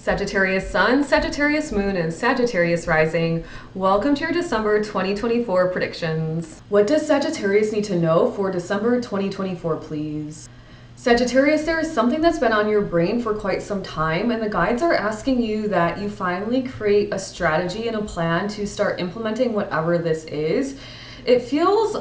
Sagittarius Sun, Sagittarius Moon, and Sagittarius Rising. Welcome to your December 2024 predictions. What does Sagittarius need to know for December 2024, please? Sagittarius, there is something that's been on your brain for quite some time, and the guides are asking you that you finally create a strategy and a plan to start implementing whatever this is. It feels,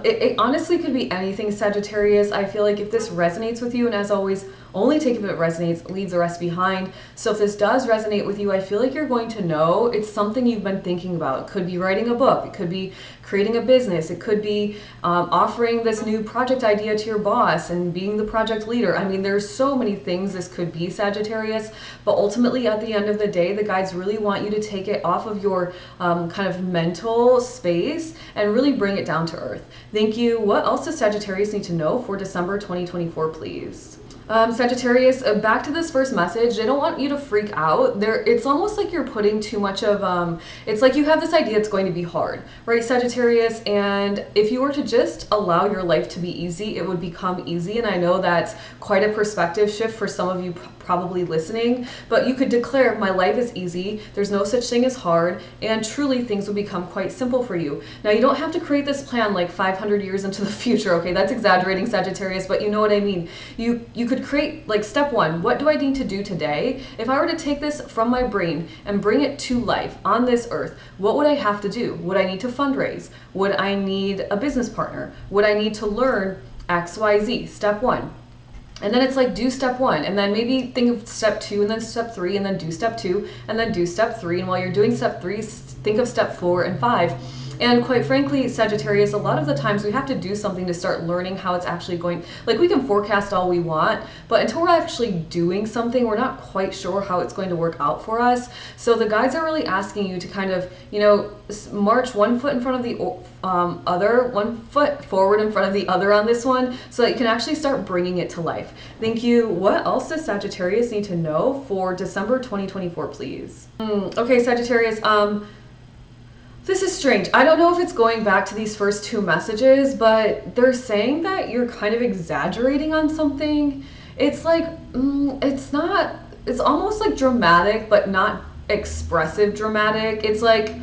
it honestly could be anything, Sagittarius. I feel like if this resonates with you, and as always, only take if it resonates, leave the rest behind. So if this does resonate with you, I feel like you're going to know it's something you've been thinking about. It could be writing a book. It could be creating a business. It could be offering this new project idea to your boss and being the project leader. I mean, there's so many things this could be, Sagittarius, but ultimately at the end of the day, the guides really want you to take it off of your kind of mental space and really bring it down to earth. Thank you. What else does Sagittarius need to know for December 2024, please? Sagittarius, back to this first message, they don't want you to freak out. It's almost like you're putting too much of, it's like you have this idea it's going to be hard, right, Sagittarius? And if you were to just allow your life to be easy, it would become easy. And I know that's quite a perspective shift for some of you probably listening, but you could declare, my life is easy, there's no such thing as hard, and truly things will become quite simple for you. Now, you don't have to create this plan like 500 years into the future, okay? That's exaggerating, Sagittarius, but you know what I mean. You could create like step one, what do I need to do today? If I were to take this from my brain and bring it to life on this earth, what would I have to do? Would I need to fundraise? Would I need a business partner? Would I need to learn X, Y, Z? Step one. And then it's like, do step one, and then maybe think of step two, and then step three, and then do step two, and then do step three. And while you're doing step three, think of step 4 and 5. And quite frankly, Sagittarius, a lot of the times we have to do something to start learning how it's actually going. Like, we can forecast all we want, but until we're actually doing something, we're not quite sure how it's going to work out for us. So the guides are really asking you to kind of, you know, march one foot in front of the other, one foot forward in front of the other on this one, so that you can actually start bringing it to life. Thank you. What else does Sagittarius need to know for December 2024, please? Okay, Sagittarius, this is strange. I don't know if it's going back to these first two messages, but they're saying that you're kind of exaggerating on something. It's like, it's almost like dramatic, but not expressive dramatic. It's like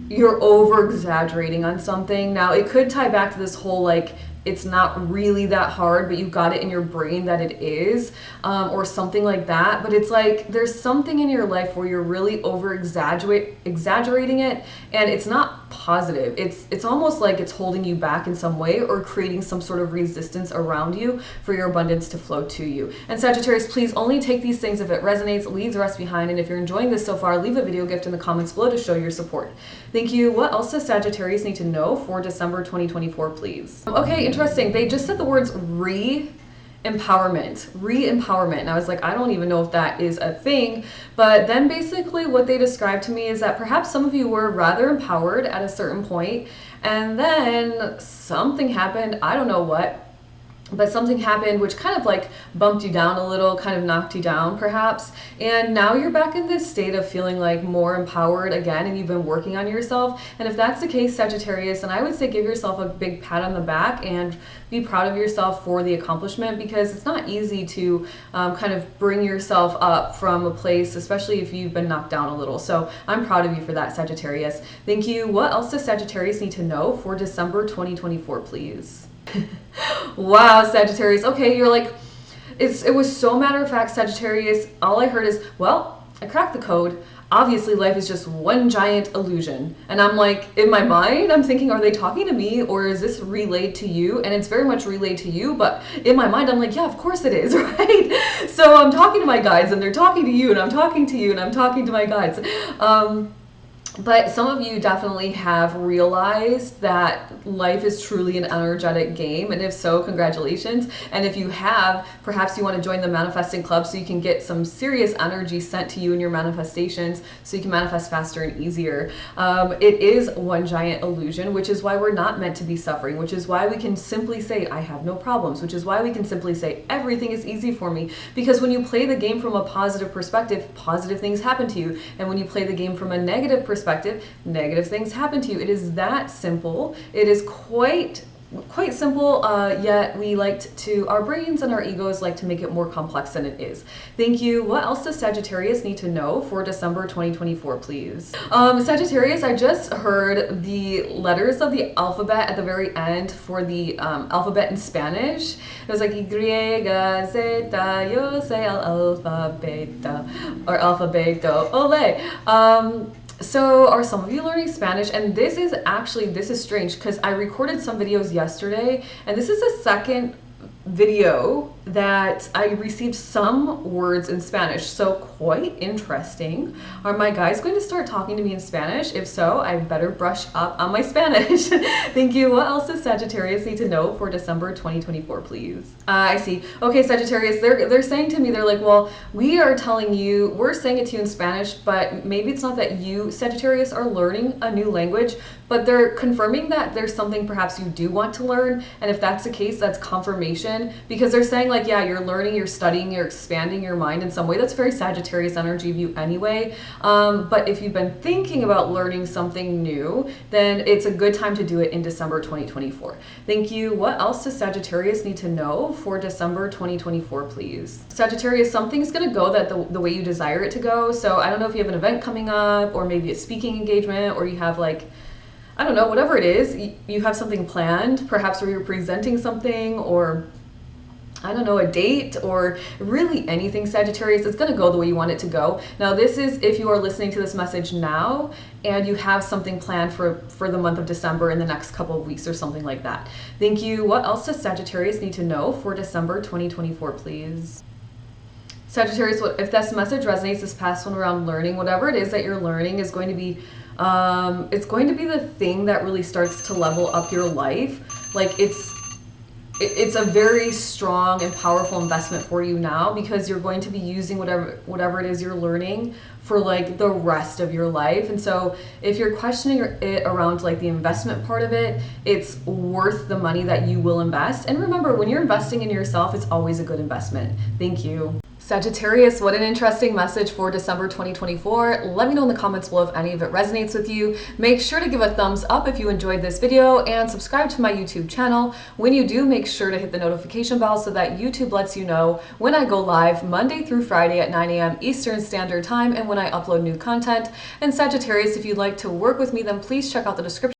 you're over exaggerating on something. Now, it could tie back to this whole like, it's not really that hard, but you got it in your brain that it is, or something like that. But it's like there's something in your life where you're really over exaggerating it, and it's not positive. It's almost like it's holding you back in some way, or creating some sort of resistance around you for your abundance to flow to you. And Sagittarius, please only take these things if it resonates, leave the rest behind. And if you're enjoying this so far, leave a video gift in the comments below to show your support. Thank you. What else does Sagittarius need to know for December 2024, please? Okay, interesting. They just said the words re-empowerment. And I was like, I don't even know if that is a thing. But then basically what they described to me is that perhaps some of you were rather empowered at a certain point, and then something happened. I don't know what, but something happened which kind of like bumped you down a little, kind of knocked you down perhaps. And now you're back in this state of feeling like more empowered again, and you've been working on yourself. And if that's the case, Sagittarius, then I would say give yourself a big pat on the back and be proud of yourself for the accomplishment, because it's not easy to kind of bring yourself up from a place, especially if you've been knocked down a little. So I'm proud of you for that, Sagittarius. Thank you. What else does Sagittarius need to know for December 2024, please? Wow, Sagittarius. Okay, you're like, it was so matter of fact, Sagittarius. All I heard is, well, I cracked the code. Obviously, life is just one giant illusion. And I'm like, in my mind, I'm thinking, are they talking to me, or is this relayed to you? And it's very much relayed to you, but in my mind, I'm like, yeah, of course it is, right? So I'm talking to my guides, and they're talking to you, and I'm talking to you, and I'm talking to my guides. But some of you definitely have realized that life is truly an energetic game. And if so, congratulations. And if you have, perhaps you want to join the Manifesting Club so you can get some serious energy sent to you in your manifestations, so you can manifest faster and easier. It is one giant illusion, which is why we're not meant to be suffering, which is why we can simply say, I have no problems, which is why we can simply say, everything is easy for me. Because when you play the game from a positive perspective, positive things happen to you. And when you play the game from a negative perspective, negative things happen to you. It is that simple. It is quite quite simple, yet our brains and our egos like to make it more complex than it is. Thank you. What else does Sagittarius need to know for December 2024, please? Sagittarius, I just heard the letters of the alphabet at the very end for the alphabet in Spanish. It was like Y, Zeta, Yo, say alphabeta, or alfabeto, ole. So are some of you learning Spanish? And this is strange because I recorded some videos yesterday, and this is the second video that I received some words in Spanish. So quite interesting. Are my guys going to start talking to me in Spanish? If so, I better brush up on my Spanish. Thank you. What else does Sagittarius need to know for December 2024, please? I see. Okay, Sagittarius, they're saying to me, they're like, well, we're saying it to you in Spanish, but maybe it's not that you, Sagittarius, are learning a new language, but they're confirming that there's something perhaps you do want to learn. And if that's the case, that's confirmation, because they're saying like, yeah, you're learning, you're studying, you're expanding your mind in some way. That's very Sagittarius energy of you anyway. But if you've been thinking about learning something new, then it's a good time to do it in December 2024. Thank you. What else does Sagittarius need to know for December 2024, please? Sagittarius, something's going to go that the way you desire it to go. So I don't know if you have an event coming up, or maybe a speaking engagement, or you have like, I don't know, whatever it is, you have something planned, perhaps where you're presenting something, or I don't know, a date, or really anything, Sagittarius. It's going to go the way you want it to go. Now, this is if you are listening to this message now and you have something planned for the month of December in the next couple of weeks or something like that. Thank you. What else does Sagittarius need to know for December 2024, please? Sagittarius, if this message resonates, this past one around learning, whatever it is that you're learning is going to be, it's going to be the thing that really starts to level up your life. Like it's a very strong and powerful investment for you now, because you're going to be using whatever it is you're learning for like the rest of your life. And so if you're questioning it around like the investment part of it, it's worth the money that you will invest. And remember, when you're investing in yourself, it's always a good investment. Thank you. Sagittarius, what an interesting message for December 2024. Let me know in the comments below if any of it resonates with you. Make sure to give a thumbs up if you enjoyed this video, and subscribe to my YouTube channel. When you do, make sure to hit the notification bell so that YouTube lets you know when I go live Monday through Friday at 9 a.m. Eastern Standard Time, and when I upload new content. And Sagittarius, if you'd like to work with me, then please check out the description